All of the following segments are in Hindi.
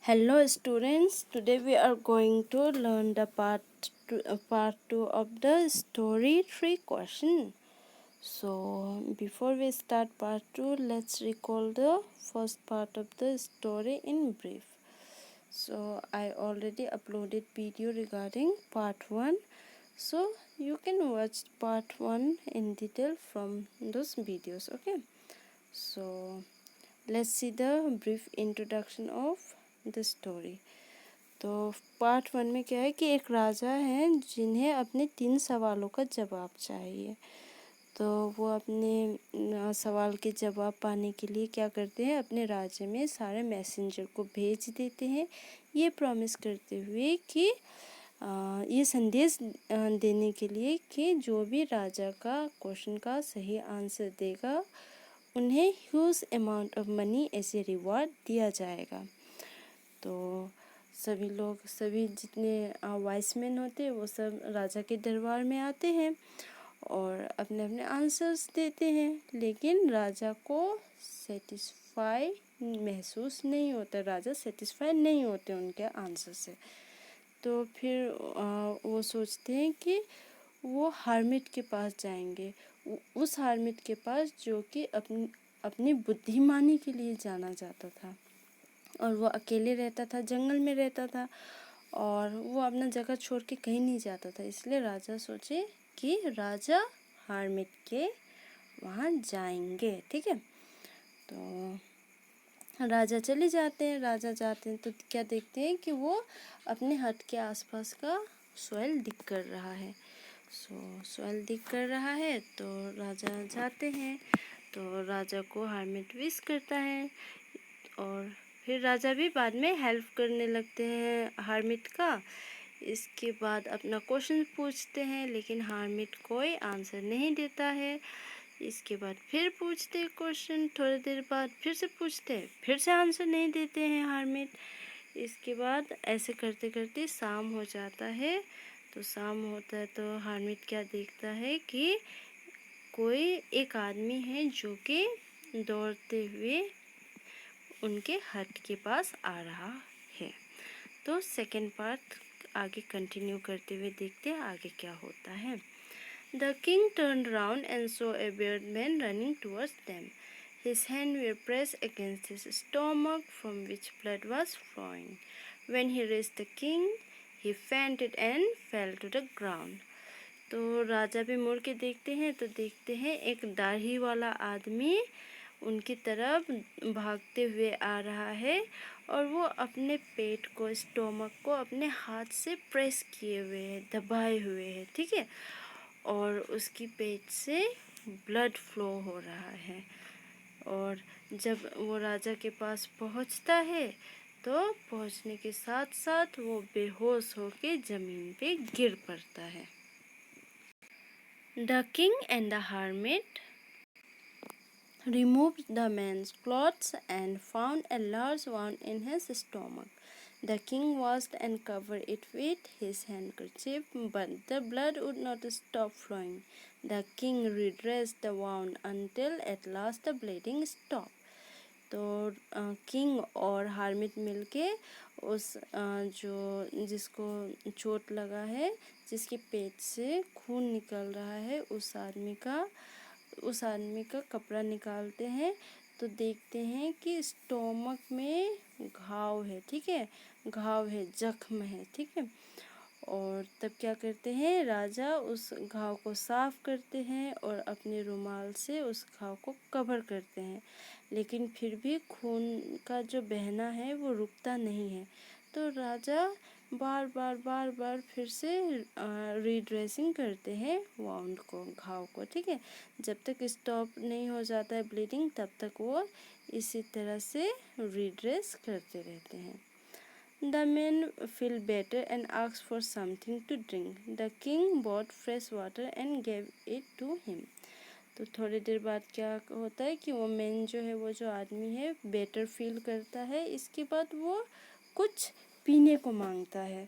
Hello students, today we are going to learn the part 2 of the story 3 question. So before we start part 2, let's recall the first part of the story in brief. So I already uploaded video regarding part 1. So you can watch part 1 in detail from those videos, okay? So let's see the brief introduction of the story. तो पार्ट 1 में क्या है कि एक राजा हैं जिन्हें अपने 3 सवालों का जवाब चाहिए। तो वो अपने सवाल के जवाब पाने के लिए क्या करते हैं, अपने राज्य में सारे मैसेंजर को भेज देते हैं, ये प्रॉमिस करते हुए कि ये संदेश देने के लिए कि जो भी राजा का क्वेश्चन का सही आंसर देगा उन्हें huge amount of money as a reward दिया जाएगा। तो सभी जितने वाइस मैन होते हैं वो सब राजा के दरबार में आते हैं और अपने अपने आंसर्स देते हैं, लेकिन राजा को सेटिस्फाई महसूस नहीं होता, राजा सेटिस्फाई नहीं होते उनके आंसर से। तो फिर वो सोचते हैं कि वो हार्मिट के पास जाएंगे, उस हार्मिट के पास जो कि अपनी बुद्धिमानी के लिए जाना जाता था और वो अकेले रहता था, जंगल में रहता था और वो अपना जगह छोड़ के कहीं नहीं जाता था। इसलिए राजा सोचे कि राजा हार्मिट के वहाँ जाएंगे, ठीक है। तो राजा चले जाते हैं, तो क्या देखते हैं कि वो अपने हट के आसपास का सॉइल डिग कर रहा है। सॉइल डिग कर रहा है तो राजा जाते हैं, तो राजा को हार्मिट विश करता है और फिर राजा भी बाद में हेल्प करने लगते हैं हार्मिट का। इसके बाद अपना क्वेश्चन पूछते हैं, लेकिन हार्मिट कोई आंसर नहीं देता है। इसके बाद फिर पूछते क्वेश्चन, थोड़ी देर बाद फिर से पूछते, फिर से आंसर नहीं देते हैं हार्मिट। इसके बाद ऐसे करते करते शाम हो जाता है। तो शाम होता है तो हार्मिट क्या देखता है कि कोई एक आदमी है जो कि दौड़ते हुए उनके हट के पास आ रहा है। तो सेकेंड पार्ट आगे कंटिन्यू करते हुए देखते हैं आगे क्या होता है। The king turned round and saw a bearded man running towards them. His hands were pressed against his stomach, from which blood was flowing. When he reached the king, he fainted and fell to the ground. तो राजा भी मुड़ के देखते हैं तो देखते हैं एक दाढ़ी वाला आदमी उनकी तरफ भागते हुए आ रहा है और वो अपने पेट को, स्टोमक को अपने हाथ से प्रेस किए हुए है, दबाए हुए है, ठीक है। और उसकी पेट से ब्लड फ्लो हो रहा है। और जब वो राजा के पास पहुंचता है तो पहुंचने के साथ साथ वो बेहोश होके ज़मीन पे गिर पड़ता है। The king and the hermit removed the man's clothes and found a large wound in his stomach. The king washed and covered it with his handkerchief, but the blood would not stop flowing. The king redressed the wound until at last the bleeding stopped. तो किंग और हार्मिट मिलके उस जो जिसको चोट लगा है, जिसके पेट से खून निकल रहा है, उस आदमी का कपड़ा निकालते हैं तो देखते हैं कि स्टोमक में घाव है, ठीक है, घाव है, जख्म है, ठीक है। और तब क्या करते हैं, राजा उस घाव को साफ करते हैं और अपने रुमाल से उस घाव को कवर करते हैं, लेकिन फिर भी खून का जो बहना है वो रुकता नहीं है। तो राजा बार बार फिर से रीड्रेसिंग करते हैं वाउंड को, घाव को, ठीक है। जब तक स्टॉप नहीं हो जाता है ब्लीडिंग तब तक वो इसी तरह से रीड्रेस करते रहते हैं। The man felt better and asked for something to drink. The king bought fresh water and gave it to him. तो थोड़ी देर बाद क्या होता है कि वो मैन जो है, वो जो आदमी है, बेटर फील करता है। इसके बाद वो कुछ पीने को मांगता है।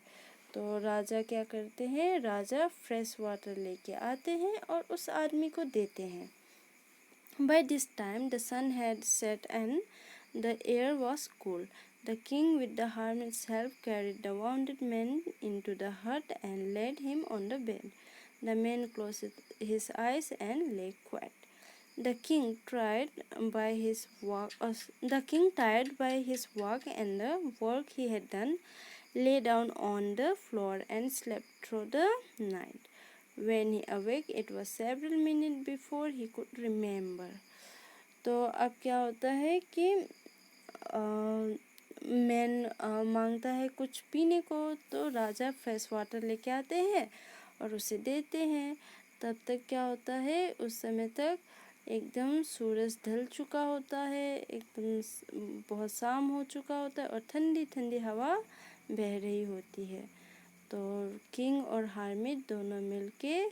तो राजा क्या करते हैं, राजा फ्रेश वाटर लेके आते हैं और उस आदमी को देते हैं। By this time the sun had set and the air was cool. The king, with the hermit's help, carried the wounded man into the hut and laid him on the bed. The man closed his eyes and lay quiet. The king, tired by his work and the work he had done, lay down on the floor and slept through the night. When he awoke, it was several minutes before he could remember. तो अब क्या होता है कि मैन मांगता है कुछ पीने को, तो राजा फ्रेश वाटर लेके आते हैं और उसे देते हैं। तब तक क्या होता है, उस समय तक एकदम सूरज ढल चुका होता है, एकदम बहुत शाम हो चुका होता है और ठंडी ठंडी हवा बह रही होती है। तो किंग और हार्मिट दोनों मिलके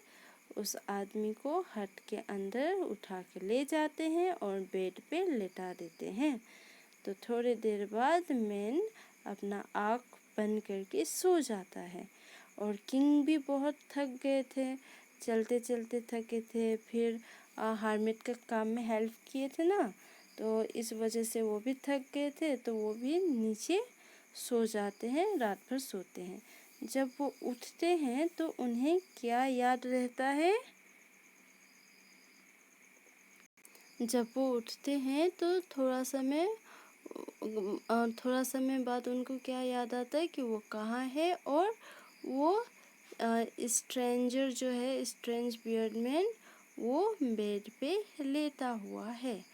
उस आदमी को हट के अंदर उठा के ले जाते हैं और बेड पे लेटा देते हैं। तो थोड़ी देर बाद मैन अपना आँख बंद करके सो जाता है और किंग भी बहुत थक गए थे, चलते चलते थके थे, फिर हार्मिट का काम में हेल्प किए थे ना, तो इस वजह से वो भी थक गए थे, तो वो भी नीचे सो जाते हैं, रात भर सोते हैं। जब वो उठते हैं तो उन्हें क्या याद रहता है? जब वो उठते हैं तो थोड़ा समय बाद उनको क्या याद आता है कि वो कहाँ है और वो स्ट्रेंजर जो है, स्ट्रेंज बियर्ड मैन, वो बेड पे लेटा हुआ है।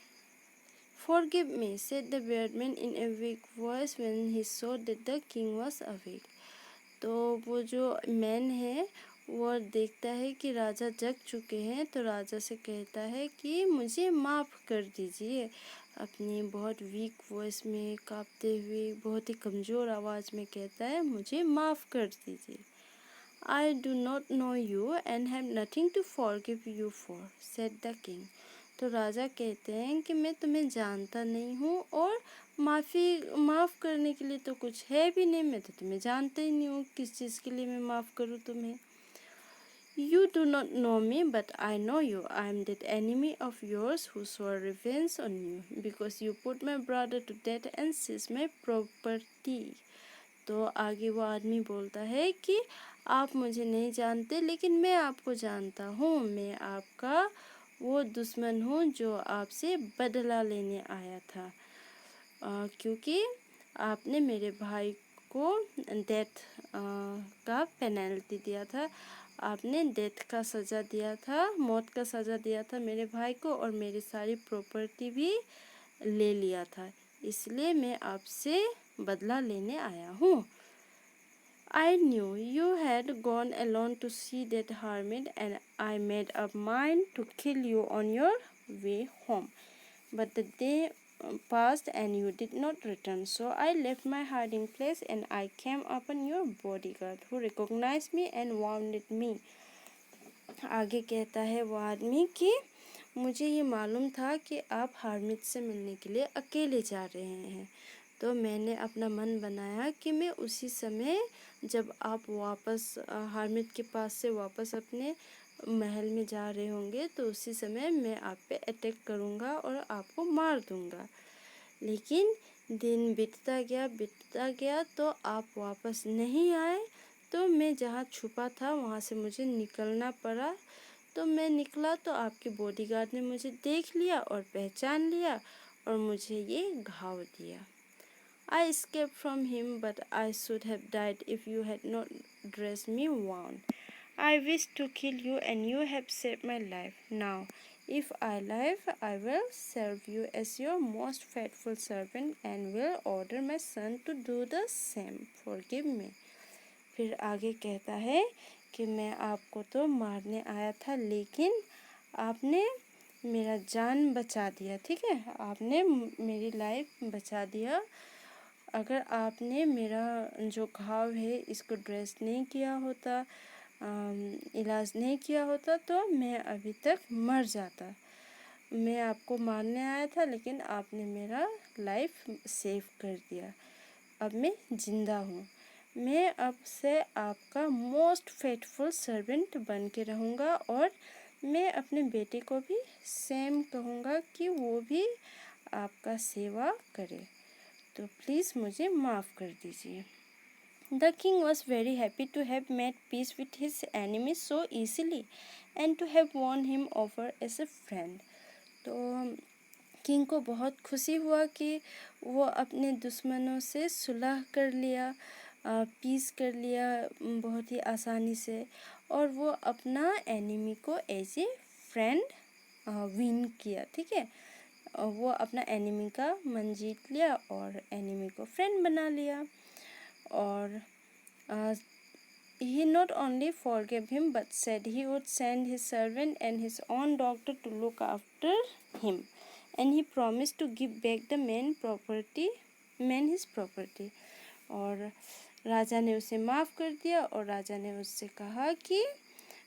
Forgive me, said the beardman in a weak voice when he saw that the king was awake. तो वो जो मैन है वो देखता है कि राजा जग चुके हैं, तो राजा से कहता है कि मुझे माफ़ कर दीजिए। अपनी बहुत वीक वॉइस में, काँपते हुए, बहुत ही कमज़ोर आवाज़ में कहता है, मुझे माफ़ कर दीजिए। I do not know you and have nothing to forgive you for, said the king. तो राजा कहते हैं कि मैं तुम्हें जानता नहीं हूँ और माफ़ करने के लिए तो कुछ है भी नहीं, मैं तो तुम्हें जानता ही नहीं हूँ, किस चीज़ के लिए मैं माफ़ करूँ तुम्हें। You do not know me, but I know you. I am that enemy of yours who swore revenge on you because you put my brother to death and seized my property. तो आगे वो आदमी बोलता है कि आप मुझे नहीं जानते, लेकिन मैं आपको जानता हूँ। मैं आपका वो दुश्मन हूँ जो आपसे बदला लेने आया था, क्योंकि आपने मेरे भाई को डेथ का पेनल्टी दिया था, आपने डेथ का सज़ा दिया था, मौत का सज़ा दिया था मेरे भाई को, और मेरी सारी प्रॉपर्टी भी ले लिया था, इसलिए मैं आपसे बदला लेने आया हूँ। I knew you had gone alone to see that hermit and I made up mine to kill you on your way home. But the day passed and you did not return, so I left my hiding place and I came upon your bodyguard who recognized me and wounded me. आगे कहता है वो आदमी कि मुझे ये मालूम था कि आप हार्मिट से मिलने के लिए अकेले जा रहे हैं, तो मैंने अपना मन बनाया कि मैं उसी समय जब आप वापस हार्मिट के पास से वापस अपने महल में जा रहे होंगे, तो उसी समय मैं आप पे अटैक करूँगा और आपको मार दूँगा। लेकिन दिन बीतता गया तो आप वापस नहीं आए, तो मैं जहाँ छुपा था वहाँ से मुझे निकलना पड़ा। तो मैं निकला तो आपके बॉडीगार्ड ने मुझे देख लिया और पहचान लिया और मुझे ये घाव दिया। I escaped from him, but I should have died if you had not dressed me wound. I wished to kill you and you have saved my life. Now, if I live, I will serve you as your most faithful servant and will order my son to do the same. Forgive me. फिर आगे कहता है कि मैं आपको तो मारने आया था, लेकिन आपने मेरा जान बचा दिया, ठीक है, आपने मेरी लाइफ बचा दिया। अगर आपने मेरा जो घाव है इसको ड्रेस नहीं किया होता, इलाज नहीं किया होता, तो मैं अभी तक मर जाता। मैं आपको मारने आया था, लेकिन आपने मेरा लाइफ सेव कर दिया। अब मैं ज़िंदा हूँ। मैं अब से आपका मोस्ट फेथफुल सर्वेंट बन के रहूँगा और मैं अपने बेटे को भी सेम कहूँगा कि वो भी आपका सेवा करे। तो प्लीज़ मुझे माफ़ कर दीजिए। The king was very happy to have made peace with his enemy so easily and to have won him over as a friend. तो किंग को बहुत खुशी हुआ कि वो अपने दुश्मनों से सुलह कर लिया, पीस कर लिया बहुत ही आसानी से, और वो अपना एनिमी को एज ए फ्रेंड विन किया। ठीक है, वो अपना एनिमी का मन जीत लिया और एनिमी को फ्रेंड बना लिया। और he not only forgave him but said he would send his servant and his own doctor to look after him, and he promised to give back the man his property. और राजा ने उसे माफ़ कर दिया और राजा ने उससे कहा कि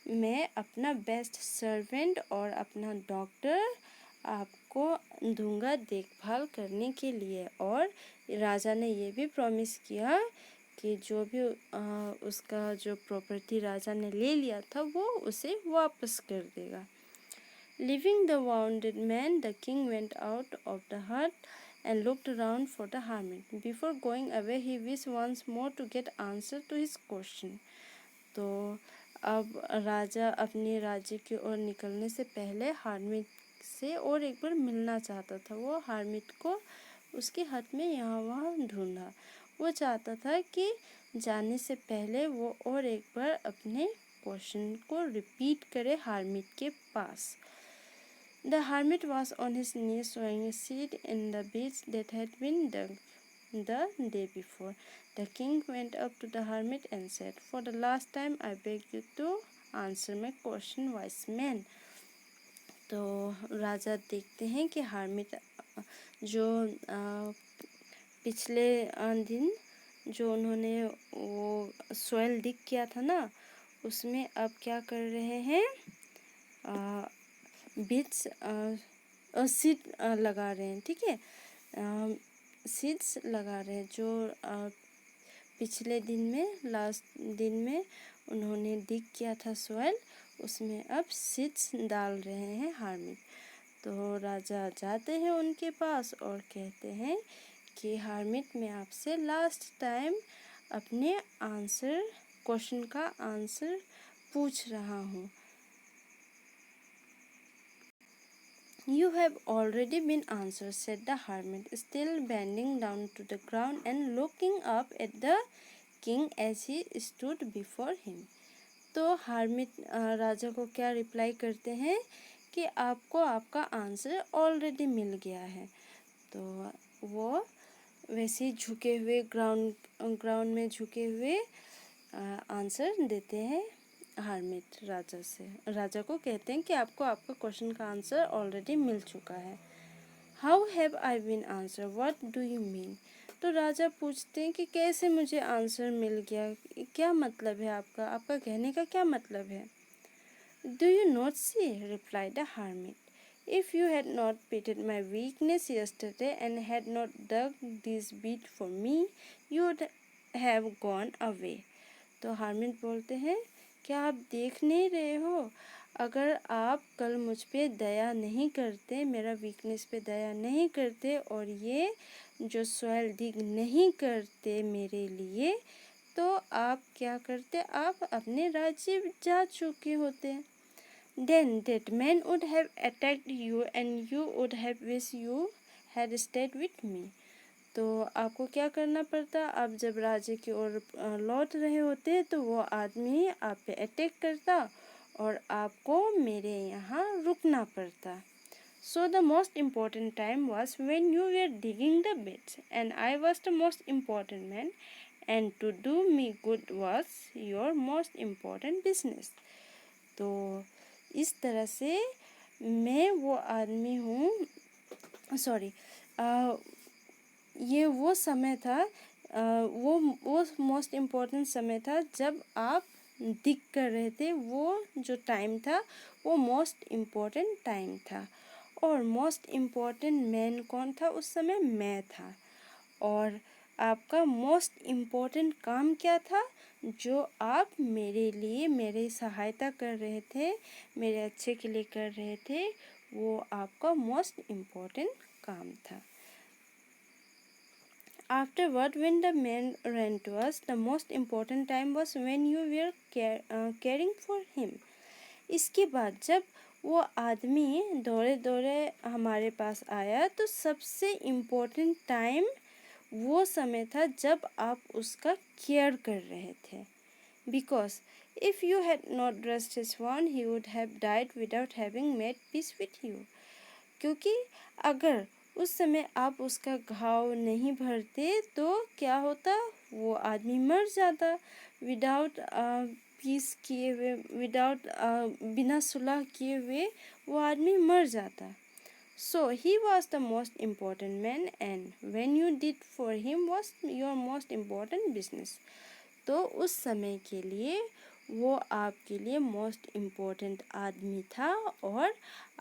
मैं अपना बेस्ट सर्वेंट और अपना डॉक्टर आपको दूंगा देखभाल करने के लिए। और राजा ने ये भी प्रॉमिस किया कि जो भी उसका जो प्रॉपर्टी राजा ने ले लिया था वो उसे वापस कर देगा। Leaving the wounded man, the king went out of the hut and looked around for the hermit. Before going away, he wished once more to get answer to his question. तो अब राजा अपने राज्य की ओर निकलने से पहले हार्मिट से और एक बार मिलना चाहता था। वो हार्मिट को उसके हट में यहाँ वहाँ ढूंढा। वो चाहता था कि जाने से पहले वो और एक बार अपने क्वेश्चन को रिपीट करे हार्मिट के पास। The hermit was on his knees sowing a seed in the beach that had been dug the day before. The king went up to the hermit and said, "For the last time I beg you to answer my question, wise man." तो राजा देखते हैं कि हार्मिट जो पिछले दिन जो उन्होंने वो सॉइल डिग किया था ना, उसमें अब क्या कर रहे हैं, बीज सीड लगा रहे हैं। ठीक है, सीड्स लगा रहे हैं जो पिछले दिन में लास्ट दिन में उन्होंने डिग किया था सॉइल, उसमें अब सीड्स डाल रहे हैं हार्मिट। तो राजा जाते हैं उनके पास और कहते हैं कि हार्मिट मैं आपसे लास्ट टाइम अपने क्वेश्चन का आंसर पूछ रहा हूँ। You have already been answered, said the hermit, still bending down to the ground and looking up at the king as he stood before him. तो हार्मिट राजा को क्या रिप्लाई करते हैं कि आपको आपका आंसर ऑलरेडी मिल गया है। तो वो वैसे ही झुके हुए ग्राउंड में झुके हुए आंसर देते हैं हार्मिट राजा को कहते हैं कि आपको आपका क्वेश्चन का आंसर ऑलरेडी मिल चुका है। How have I been answer, what do you mean. तो राजा पूछते हैं कि कैसे मुझे आंसर मिल गया, क्या मतलब है आपका कहने का क्या मतलब है। Do you not see, replied the hermit, if you had not pitied my weakness yesterday and had not dug this bead for me, you would have gone away. तो हार्मिट बोलते हैं, क्या आप देख नहीं रहे हो, अगर आप कल मुझ पे दया नहीं करते, मेरा वीकनेस पे दया नहीं करते और ये जो सॉइल डिग नहीं करते मेरे लिए, तो आप क्या करते, आप अपने राज्य जा चुके होते। Then that man would have attacked you and you would have wished you had stayed with me. तो आपको क्या करना पड़ता, आप जब राज्य की ओर लौट रहे होते तो वो आदमी आप पे अटैक करता और आपको मेरे यहाँ रुकना पड़ता। So the most important time was when you were digging the beds and I was the most important man and to do me good was your most important business. तो इस तरह से मैं वो आदमी हूँ, सॉरी, ये वो समय था, वो मोस्ट इम्पोर्टेंट समय था जब आप डिग कर रहे थे, वो जो टाइम था वो मोस्ट इम्पोर्टेंट टाइम था। और मोस्ट इम्पोर्टेंट मैन कौन था उस समय, मैं था। और आपका मोस्ट इम्पोर्टेंट काम क्या था, जो आप मेरे लिए मेरी सहायता कर रहे थे, मेरे अच्छे के लिए कर रहे थे, वो आपका मोस्ट इम्पोर्टेंट काम था। Afterward, when the man ran to us, the most important time was when you were caring for him. इसके बाद जब वो आदमी दौड़े दौड़े हमारे पास आया तो सबसे इम्पोर्टेंट टाइम वो समय था जब आप उसका केयर कर रहे थे. Because if you had not dressed his wound, he would have died without having made peace with you. क्योंकि अगर उस समय आप उसका घाव नहीं भरते तो क्या होता, वो आदमी मर जाता विदाउट पीस किए हुए, विदाउट बिना सुलह किए हुए वो आदमी मर जाता. So he was the most important man and when you did for him was your most important business. तो उस समय के लिए वो आपके लिए मोस्ट इम्पॉर्टेंट आदमी था और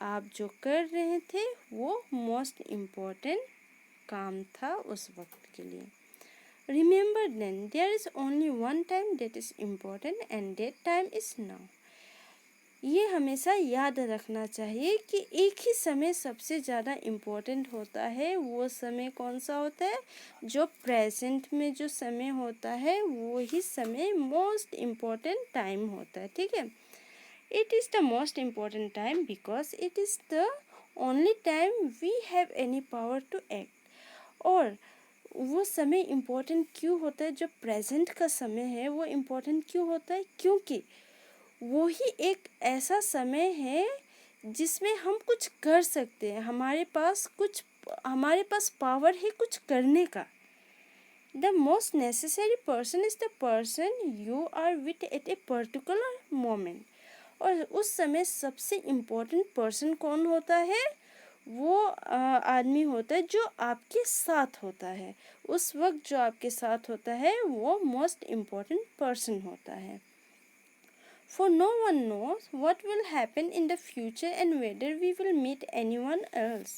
आप जो कर रहे थे वो मोस्ट इम्पॉर्टेंट काम था उस वक्त के लिए. Remember then, there is only one time that is important and that time is now. ये हमेशा याद रखना चाहिए कि एक ही समय सबसे ज़्यादा इम्पोर्टेंट होता है. वो समय कौन सा होता है? जो प्रेजेंट में जो समय होता है वो ही समय मोस्ट इम्पोर्टेंट टाइम होता है. ठीक है. It is the most important time because it is the only time we have any power to act. और वो समय इम्पोर्टेंट क्यों होता है? जो प्रेजेंट का समय है वो इम्पोर्टेंट क्यों होता है? क्योंकि वो ही एक ऐसा समय है जिसमें हम कुछ कर सकते हैं. हमारे पास पावर है कुछ करने का. The most necessary person is the person you are with at a particular moment. और उस समय सबसे इम्पोर्टेंट पर्सन कौन होता है? वो आदमी होता है जो आपके साथ होता है. उस वक्त जो आपके साथ होता है वो मोस्ट इम्पोर्टेंट पर्सन होता है. For no one knows what will happen in the future and whether we will meet anyone else.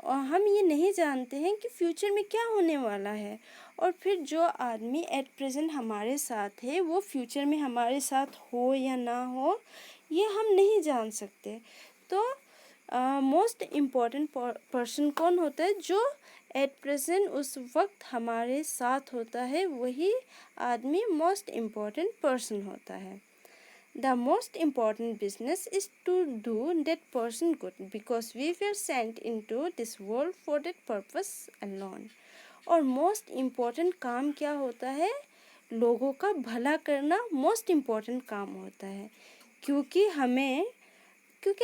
और हम ये नहीं जानते हैं कि फ्यूचर में क्या होने वाला है और फिर जो आदमी एट प्रेजेंट हमारे साथ है वो फ्यूचर में हमारे साथ हो या ना हो ये हम नहीं जान सकते. तो मोस्ट इम्पॉर्टेंट पर्सन कौन होता है? जो एट प्रेजेंट उस वक्त हमारे साथ होता है वही आदमी मोस्ट इम्पॉर्टेंट पर्सन होता है. The most important business is to do that person good because we were sent into this world for that purpose alone. और मोस्ट इम्पॉर्टेंट काम क्या होता है? लोगों का भला करना मोस्ट इम्पॉर्टेंट काम होता है. क्योंकि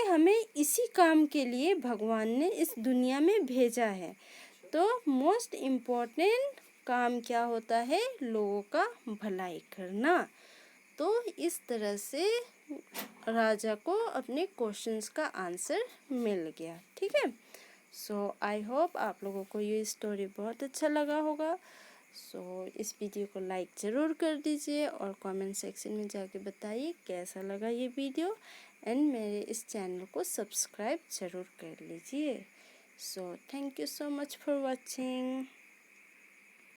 हमें इसी काम के लिए भगवान ने इस दुनिया में भेजा है. तो मोस्ट इम्पॉर्टेंट काम क्या होता है? लोगों का भलाई करना. तो इस तरह से राजा को अपने क्वेश्चंस का आंसर मिल गया. ठीक है. सो आई होप आप लोगों को ये स्टोरी बहुत अच्छा लगा होगा. सो इस वीडियो को लाइक ज़रूर कर दीजिए और कमेंट सेक्शन में जाके बताइए कैसा लगा ये वीडियो एंड मेरे इस चैनल को सब्सक्राइब ज़रूर कर लीजिए. So thank you so much for watching.